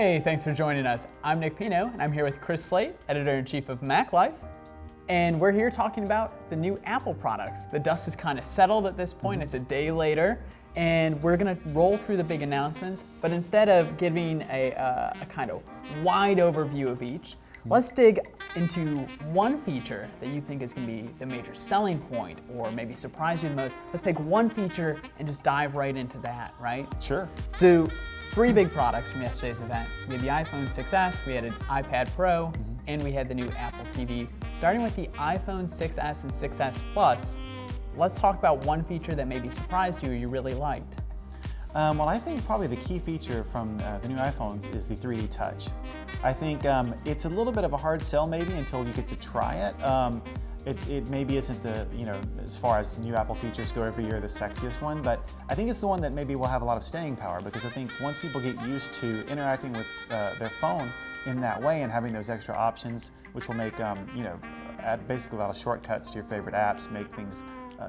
Hey, thanks for joining us. I'm Nick Pino, and I'm here with Chris Slate, Editor-in-Chief of Mac Life. And we're here talking about the new Apple products. The dust is kind of settled at this point. It's a day later, and we're going to roll through the big announcements. But instead of giving a kind of wide overview of each, let's dig into one feature that you think is going to be the major selling point or maybe surprise you the most. Let's pick one feature and just dive right into that, right? Sure. So, three big products from yesterday's event. We had the iPhone 6s, we had an iPad Pro, and we had the new Apple TV. Starting with the iPhone 6s and 6s Plus, let's talk about one feature that maybe surprised you or you really liked. Well, I think probably the key feature from the new iPhones is the 3D Touch. I think it's a little bit of a hard sell maybe until you get to try it. It maybe isn't the, as far as new Apple features go every year, the sexiest one, but I think it's the one that maybe will have a lot of staying power, because I think once people get used to interacting with their phone in that way and having those extra options, which will make, add basically a lot of shortcuts to your favorite apps, make things,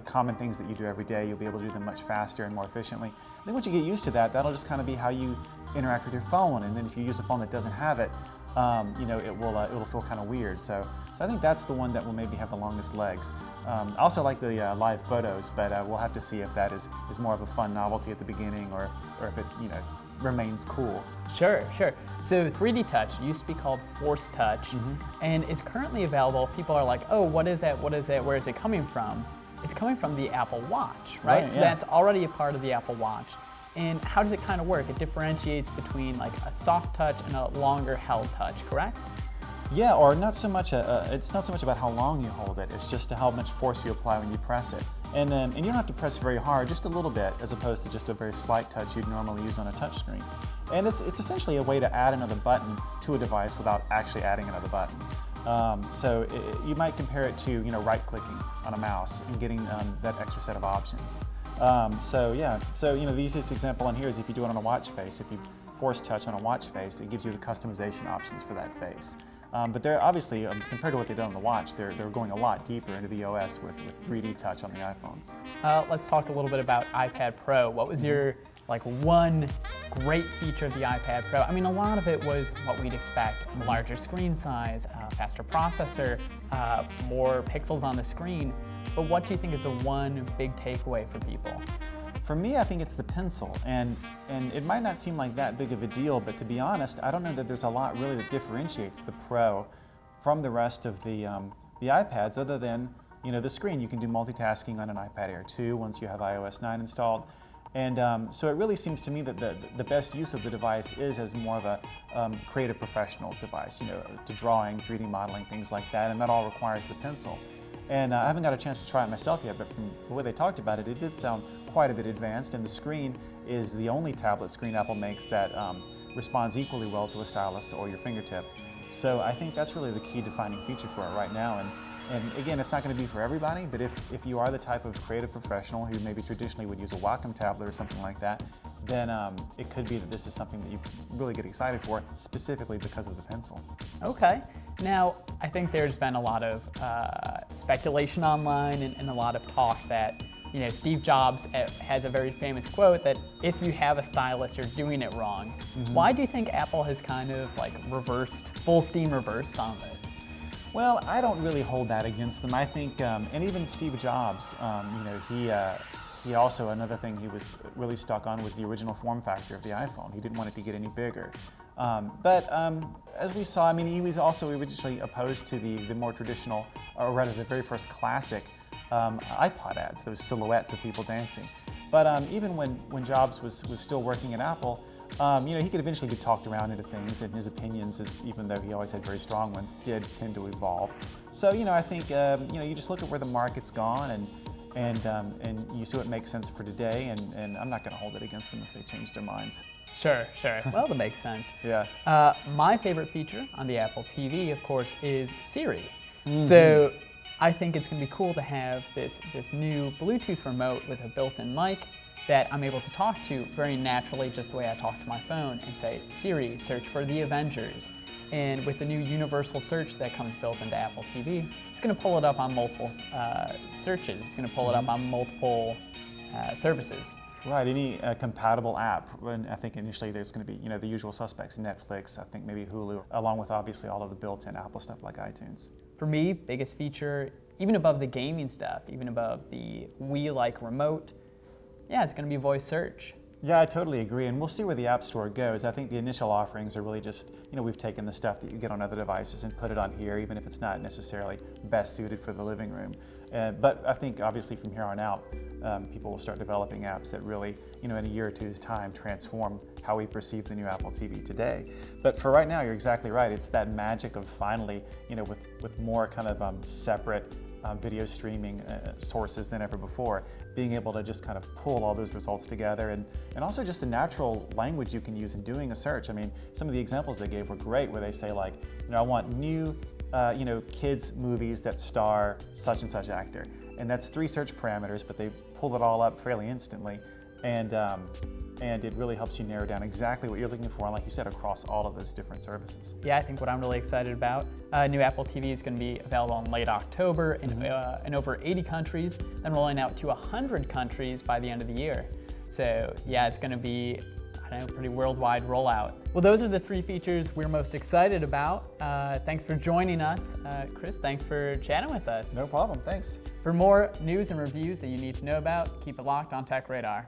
common things that you do every day, you'll be able to do them much faster and more efficiently. I think once you get used to that, that'll just kind of be how you interact with your phone, and then if you use a phone that doesn't have it, it'll feel kind of weird. So I think that's the one that will maybe have the longest legs. I also like the live photos, but we'll have to see if that is more of a fun novelty at the beginning, or if it remains cool. Sure. So 3D Touch used to be called Force Touch, and is currently available. People are like, oh, what is that? Where is it coming from? It's coming from the Apple Watch, right? So that's already a part of the Apple Watch. And how does it kind of work? It differentiates between like a soft touch and a longer held touch, correct? Yeah, or not so much. It's not so much about how long you hold it. It's just how much force you apply when you press it. And you don't have to press very hard, just a little bit, as opposed to just a very slight touch you'd normally use on a touch screen. And it's essentially a way to add another button to a device without actually adding another button. You might compare it to right-clicking on a mouse and getting that extra set of options. The easiest example on here is if you do it on a watch face. If you force touch on a watch face, it gives you the customization options for that face. But they're obviously, compared to what they did on the watch, they're going a lot deeper into the OS with 3D Touch on the iPhones. Let's talk a little bit about iPad Pro. What was your one great feature of the iPad Pro? I mean, a lot of it was what we'd expect: larger screen size, faster processor, more pixels on the screen. But what do you think is the one big takeaway for people? For me, I think it's the pencil, and it might not seem like that big of a deal, but to be honest, I don't know that there's a lot really that differentiates the Pro from the rest of the iPads, other than the screen. You can do multitasking on an iPad Air 2 once you have iOS 9 installed, and so it really seems to me that the best use of the device is as more of a creative professional device, to drawing, 3D modeling, things like that, and that all requires the pencil. And I haven't got a chance to try it myself yet, but from the way they talked about it, it did sound quite a bit advanced, and the screen is the only tablet screen Apple makes that responds equally well to a stylus or your fingertip. So I think that's really the key defining feature for it right now. And again, it's not going to be for everybody, but if you are the type of creative professional who maybe traditionally would use a Wacom tablet or something like that, then it could be that this is something that you really get excited for, specifically because of the pencil. Okay. Now, I think there's been a lot of speculation online and a lot of talk that Steve Jobs has a very famous quote that if you have a stylus, you're doing it wrong. Why do you think Apple has kind of full steam reversed on this? Well, I don't really hold that against them. I think, and even Steve Jobs, he also, another thing he was really stuck on was the original form factor of the iPhone. He didn't want it to get any bigger. As we saw, he was also originally opposed to the more traditional, or rather the very first classic iPod ads, those silhouettes of people dancing. But even when Jobs was still working at Apple, he could eventually be talked around into things, and his opinions, even though he always had very strong ones, did tend to evolve. So I think you just look at where the market's gone, and you see what makes sense for today, and I'm not going to hold it against them if they change their minds. Sure. Well, that makes sense. Yeah. My favorite feature on the Apple TV, of course, is Siri. So I think it's going to be cool to have this new Bluetooth remote with a built-in mic that I'm able to talk to very naturally, just the way I talk to my phone, and say, Siri, search for the Avengers. And with the new universal search that comes built into Apple TV, it's going to pull it up on multiple searches. It's going to pull it up on multiple services. Right, any compatible app. And I think initially there's going to be, the usual suspects, Netflix, I think maybe Hulu, along with obviously all of the built-in Apple stuff like iTunes. For me, biggest feature, even above the gaming stuff, even above the Wii-like remote, yeah, it's going to be voice search. Yeah, I totally agree, and we'll see where the App Store goes. I think the initial offerings are really just, we've taken the stuff that you get on other devices and put it on here, even if it's not necessarily best suited for the living room. But I think obviously from here on out, people will start developing apps that really, in a year or two's time, transform how we perceive the new Apple TV today. But for right now, you're exactly right. It's that magic of finally, with more kind of separate video streaming sources than ever before, being able to just kind of pull all those results together, and also just the natural language you can use in doing a search. I mean, some of the examples they gave were great, where they say like, I want new, kids movies that star such and such actor, and that's 3 search parameters, but they pull it all up fairly instantly, and it really helps you narrow down exactly what you're looking for, and like you said, across all of those different services. Yeah, I think what I'm really excited about, new Apple TV is going to be available in late October in over 80 countries, then rolling out to 100 countries by the end of the year. So yeah, it's going to be, pretty worldwide rollout. Well, those are the 3 features we're most excited about. Thanks for joining us. Chris, thanks for chatting with us. No problem, thanks. For more news and reviews that you need to know about, keep it locked on Tech Radar.